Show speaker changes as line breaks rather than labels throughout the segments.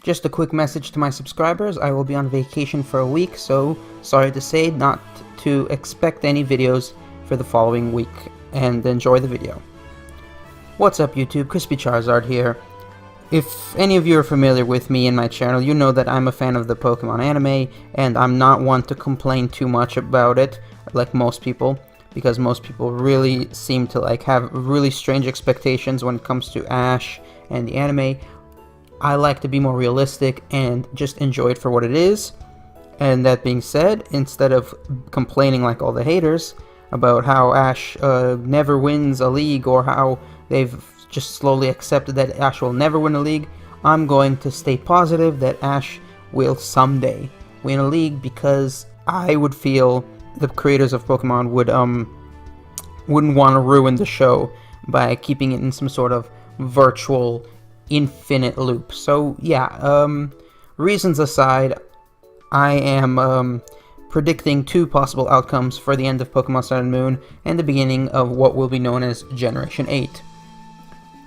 Just a quick message to my subscribers, I will be on vacation for a week, so sorry to say not to expect any videos for the following week, and enjoy the video. What's up YouTube, Crispy Charizard here. If any of you are familiar with me and my channel, you know that I'm a fan of the Pokemon anime, and I'm not one to complain too much about it, like most people, because most people really seem to have really strange expectations when it comes to Ash and the anime. I like to be more realistic and just enjoy it for what it is. And that being said, instead of complaining like all the haters about how Ash never wins a league, or how they've just slowly accepted that Ash will never win a league, I'm going to stay positive that Ash will someday win a league, because I would feel the creators of Pokemon wouldn't want to ruin the show by keeping it in some sort of virtual infinite loop. So yeah, reasons aside, I am predicting two possible outcomes for the end of Pokemon Sun and Moon and the beginning of what will be known as Generation 8.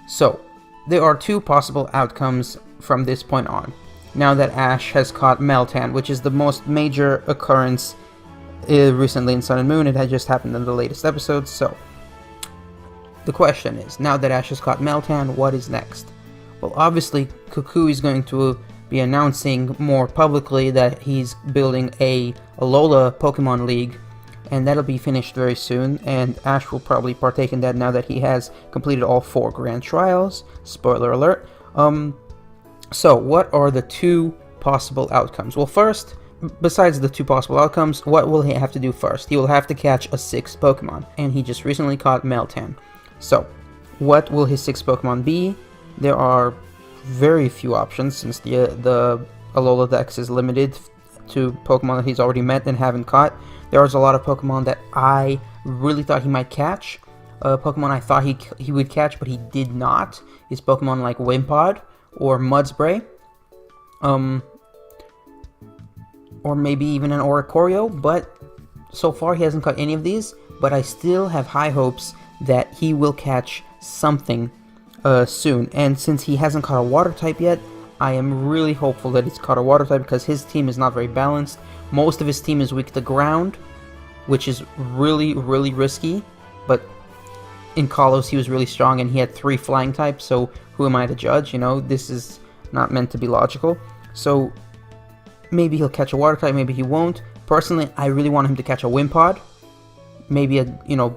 So, there are two possible outcomes from this point on. Now that Ash has caught Meltan, which is the most major occurrence recently in Sun and Moon, it had just happened in the latest episode. So, the question is, now that Ash has caught Meltan, what is next? Well, obviously, Cuckoo is going to be announcing more publicly that he's building a Alola Pokemon League, and that'll be finished very soon, and Ash will probably partake in that now that he has completed all 4 Grand Trials. Spoiler alert. So, what are the two possible outcomes? Well, first, besides the two possible outcomes, what will he have to do first? He will have to catch a 6th Pokemon, and he just recently caught Meltan. So, what will his 6th Pokemon be? There are very few options, since the Alola Dex is limited to Pokemon that he's already met and haven't caught. There was a lot of Pokemon that I really thought he might catch. Pokemon I thought he would catch, but he did not. Is Pokemon like Wimpod or Mudspray. Or maybe even an Oricorio, but so far he hasn't caught any of these. But I still have high hopes that he will catch something soon. And since he hasn't caught a water type yet, I am really hopeful that he's caught a water type, because his team is not very balanced. Most of his team is weak to ground, which is really, really risky. But in Kalos he was really strong, and he had 3 flying types, so who am I to judge? You know, this is not meant to be logical. So maybe he'll catch a water type, maybe he won't. Personally, I really want him to catch a Wimpod. Maybe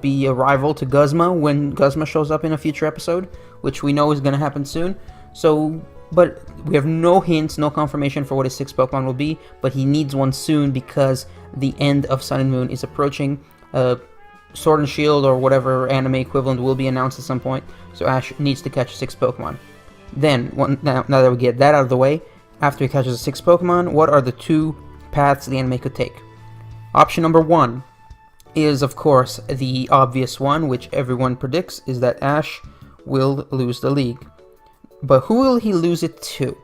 be a rival to Guzma when Guzma shows up in a future episode, which we know is going to happen soon. So, but we have no hints, no confirmation for what his 6th Pokemon will be, but he needs one soon because the end of Sun and Moon is approaching. Sword and Shield or whatever anime equivalent will be announced at some point, so Ash needs to catch 6 Pokemon. Then, now that we get that out of the way, after he catches a 6th Pokemon, what are the two paths the anime could take? Option number 1 is, of course, the obvious one, which everyone predicts, is that Ash will lose the league. But who will he lose it to?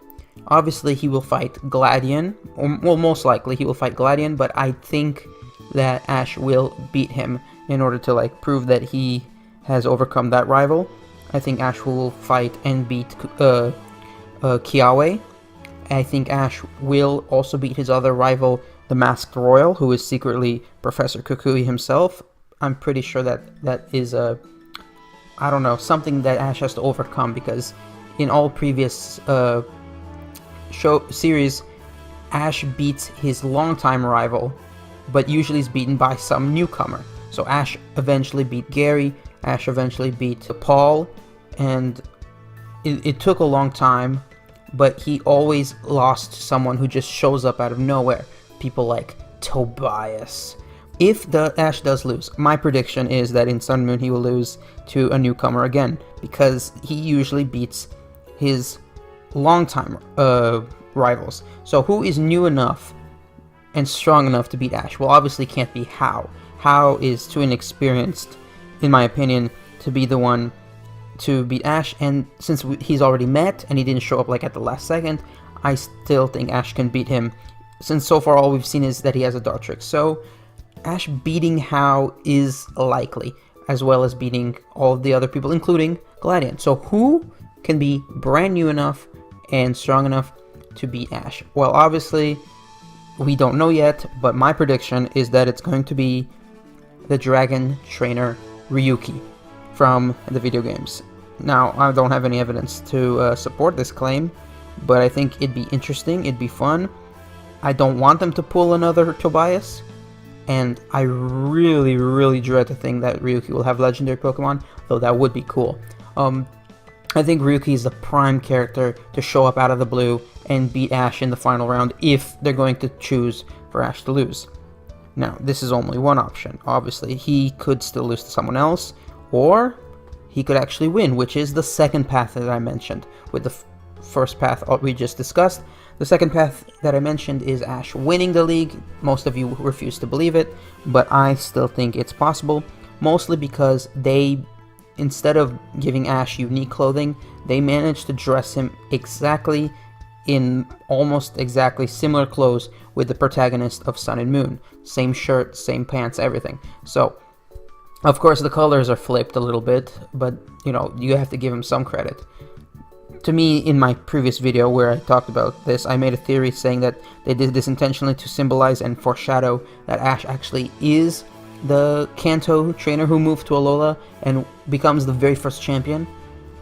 Obviously, he will fight Gladion, well, most likely he will fight Gladion, but I think that Ash will beat him in order to prove that he has overcome that rival. I think Ash will fight and beat Kiawe. I think Ash will also beat his other rival, the Masked Royal, who is secretly Professor Kukui himself. I'm pretty sure that is I don't know, something that Ash has to overcome, because in all previous series, Ash beats his longtime rival, but usually is beaten by some newcomer. So Ash eventually beat Gary, Ash eventually beat Paul, and it took a long time, but he always lost to someone who just shows up out of nowhere. People like Tobias. If the Ash does lose, my prediction is that in Sun and Moon he will lose to a newcomer again, because he usually beats his longtime rivals. So who is new enough and strong enough to beat Ash? Well, obviously can't be Hao. Hao is too inexperienced, in my opinion, to be the one to beat Ash, and since he's already met and he didn't show up at the last second, I still think Ash can beat him, since so far all we've seen is that he has a Dartrix. So Ash beating Hao is likely, as well as beating all of the other people, including Gladion. So who can be brand new enough and strong enough to beat Ash? Well, obviously, we don't know yet, but my prediction is that it's going to be the dragon trainer Ryuki from the video games. Now, I don't have any evidence to support this claim, but I think it'd be interesting, it'd be fun. I don't want them to pull another Tobias, and I really, really dread to think that Ryuki will have legendary Pokemon, though that would be cool. I think Ryuki is the prime character to show up out of the blue and beat Ash in the final round if they're going to choose for Ash to lose. Now, this is only one option. Obviously, he could still lose to someone else, or he could actually win, which is the second path that I mentioned. With the first path we just discussed, the second path that I mentioned is Ash winning the league. Most of you refuse to believe it, but I still think it's possible, mostly because they, instead of giving Ash unique clothing, they managed to dress him exactly in almost exactly similar clothes with the protagonist of Sun and Moon. Same shirt, same pants, everything. So, of course, the colors are flipped a little bit, but, you know, you have to give him some credit. To me, in my previous video where I talked about this, I made a theory saying that they did this intentionally to symbolize and foreshadow that Ash actually is the Kanto trainer who moved to Alola and becomes the very first champion.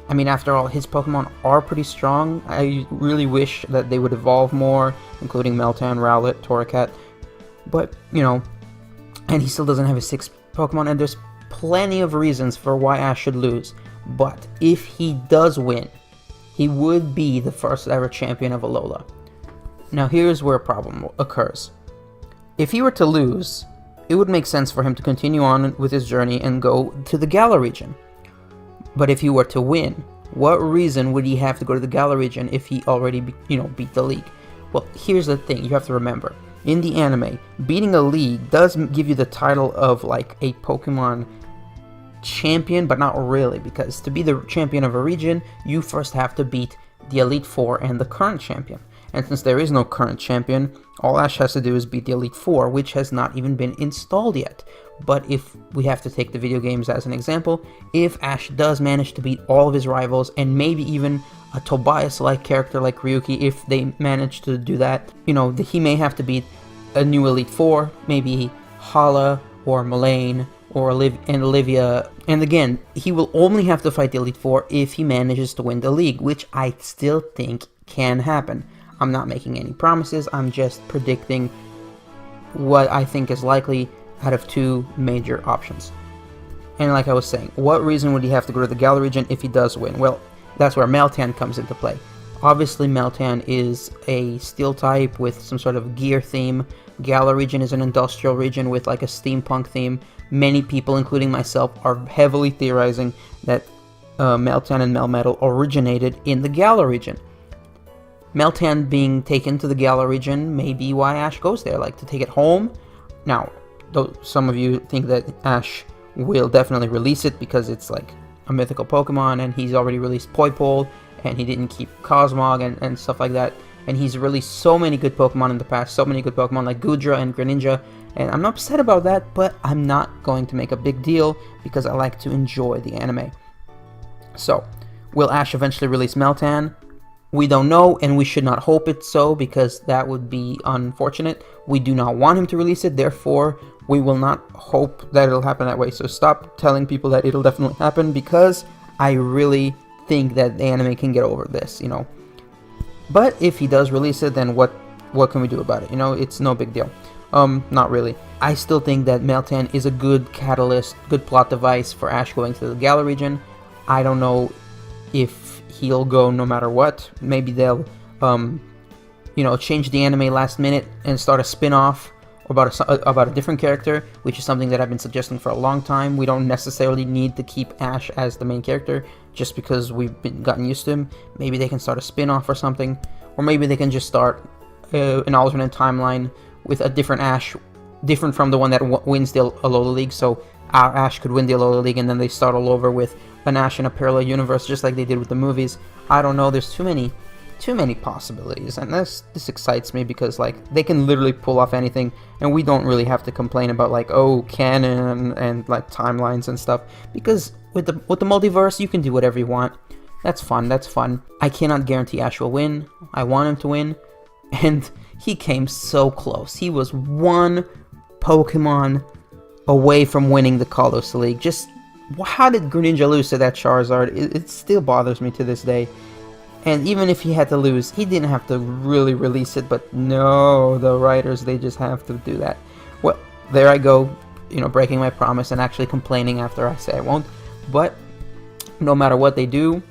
I mean, after all, his Pokemon are pretty strong. I really wish that they would evolve more, including Meltan, Rowlet, Torracat. But, you know, and he still doesn't have his 6th Pokemon, and there's plenty of reasons for why Ash should lose. But if he does win, he would be the first ever champion of Alola. Now, here's where a problem occurs. If he were to lose, it would make sense for him to continue on with his journey and go to the Galar region. But if he were to win, what reason would he have to go to the Galar region if he already, beat the league? Well, here's the thing you have to remember. In the anime, beating a league does give you the title of, like, a Pokemon champion, but not really, because to be the champion of a region, you first have to beat the Elite Four and the current champion. And since there is no current champion, all Ash has to do is beat the Elite Four, which has not even been installed yet. But if we have to take the video games as an example, if Ash does manage to beat all of his rivals, and maybe even a Tobias-like character like Ryuki, if they manage to do that, he may have to beat a new Elite Four, maybe Hala or Meltan or Olivia. And again, he will only have to fight the Elite Four if he manages to win the league, which I still think can happen. I'm not making any promises, I'm just predicting what I think is likely out of two major options. And like I was saying, what reason would he have to go to the Galar region if he does win? Well, that's where Meltan comes into play. Obviously, Meltan is a steel type with some sort of gear theme. Galar region is an industrial region with like a steampunk theme. Many people, including myself, are heavily theorizing that Meltan and Melmetal originated in the Galar region. Meltan being taken to the Galar region may be why Ash goes there, like to take it home. Now, though some of you think that Ash will definitely release it because it's like a mythical Pokemon, and he's already released Poipole, and he didn't keep Cosmog and stuff like that, and he's released so many good Pokemon in the past, so many good Pokemon like Goodra and Greninja, and I'm not upset about that, but I'm not going to make a big deal because I like to enjoy the anime. So, will Ash eventually release Meltan? We don't know, and we should not hope it so, because that would be unfortunate. We do not want him to release it, therefore we will not hope that it'll happen that way. So stop telling people that it'll definitely happen, because I really think that the anime can get over this, But if he does release it, then what can we do about it? It's no big deal. Not really. I still think that Meltan is a good catalyst, good plot device for Ash going to the Galar region. I don't know if he'll go no matter what. Maybe they'll, change the anime last minute and start a spin-off about a different character, which is something that I've been suggesting for a long time. We don't necessarily need to keep Ash as the main character just because we've gotten used to him. Maybe they can start a spin-off or something, or maybe they can just start an alternate timeline with a different Ash, different from the one that wins the Alola League. So our Ash could win the Alola League, and then they start all over with an Ash in a parallel universe, just like they did with the movies. I don't know, there's too many possibilities, and this excites me because, like, they can literally pull off anything, and we don't really have to complain about, like, canon and like timelines and stuff, because with the multiverse, you can do whatever you want. That's fun, that's fun. I cannot guarantee Ash will win. I want him to win. And he came so close. He was one Pokemon away from winning the Kalos League. Just, how did Greninja lose to that Charizard? It still bothers me to this day. And even if he had to lose, he didn't have to really release it, but no, the writers, they just have to do that. Well, there I go, you know, breaking my promise and actually complaining after I say I won't. But no matter what they do,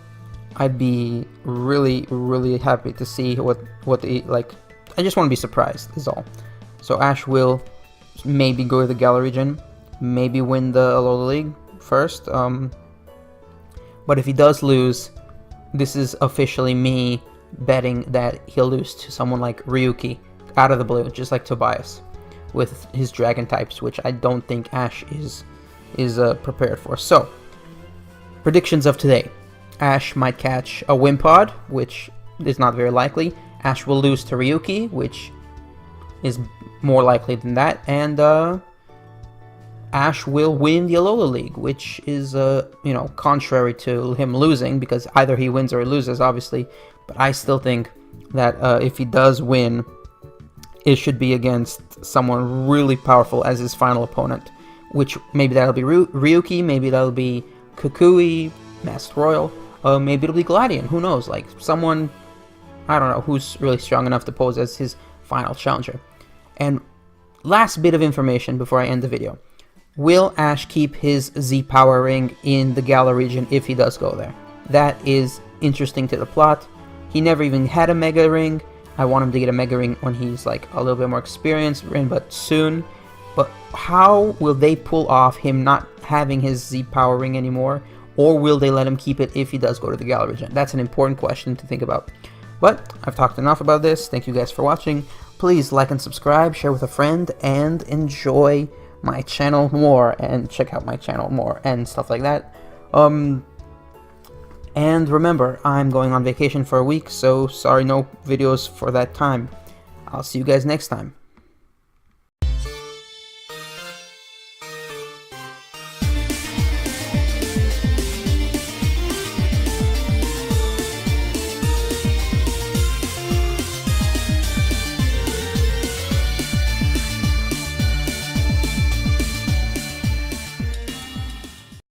I'd be really, really happy to see what they, like, I just want to be surprised, is all. So Ash will maybe go to the Galar region, maybe win the Alola League first, but if he does lose, this is officially me betting that he'll lose to someone like Ryuki out of the blue, just like Tobias with his dragon types, which I don't think Ash is prepared for. So, predictions of today. Ash might catch a Wimpod, which is not very likely. Ash will lose to Ryuki, which is more likely than that. And Ash will win the Alola League, which is, you know, contrary to him losing, because either he wins or he loses, obviously. But I still think that if he does win, it should be against someone really powerful as his final opponent, which maybe that'll be Ryuki, maybe that'll be Kukui, Masked Royal, maybe it'll be Gladion, who knows, like someone, I don't know, who's really strong enough to pose as his final challenger. And last bit of information before I end the video. Will Ash keep his Z-Power Ring in the Galar region if he does go there? That is interesting to the plot. He never even had a Mega Ring. I want him to get a Mega Ring when he's like a little bit more experienced, but soon. But how will they pull off him not having his Z-Power Ring anymore? Or will they let him keep it if he does go to the Galar region? That's an important question to think about. But I've talked enough about this. Thank you guys for watching. Please like and subscribe, share with a friend, and enjoy my channel more, and check out my channel more, and stuff like that. And remember, I'm going on vacation for a week, so sorry no videos for that time. I'll see you guys next time.